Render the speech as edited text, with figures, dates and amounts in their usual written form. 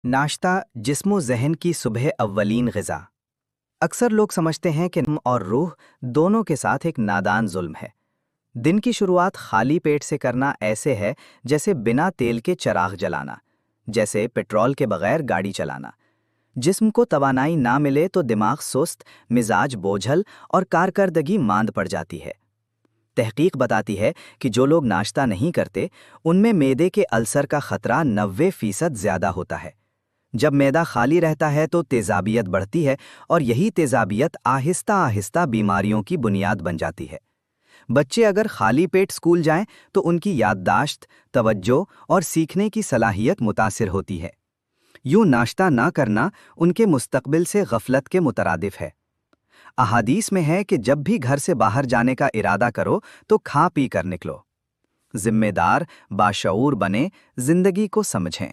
नाश्ता जिस्म व ज़हन की सुबह अव्वलीन ग़िज़ा। अक्सर लोग समझते हैं कि जिस्म और रूह दोनों के साथ एक नादान जुल्म है। दिन की शुरुआत खाली पेट से करना ऐसे है जैसे बिना तेल के चिराग जलाना, जैसे पेट्रोल के बगैर गाड़ी चलाना। जिस्म को तवानाई ना मिले तो दिमाग सुस्त, मिजाज बोझल और कारकर्दगी मांद पड़ जाती है। तहकीक बताती है कि जो लोग नाश्ता नहीं करते उनमें मैदे के अल्सर का खतरा 90% ज़्यादा होता है। जब मैदा खाली रहता है तो तेज़ाबियत बढ़ती है और यही तेज़ाबियत आहिस्ता आहिस्ता बीमारियों की बुनियाद बन जाती है। बच्चे अगर खाली पेट स्कूल जाएं तो उनकी याददाश्त, तवज्जो और सीखने की सलाहियत मुतासिर होती है। यूं नाश्ता ना करना उनके मुस्तकबिल से गफलत के मुतरादिफ है। अहादीस में है कि जब भी घर से बाहर जाने का इरादा करो तो खा पी कर निकलो। जिम्मेदार, बाशऊर बने, जिंदगी को समझें।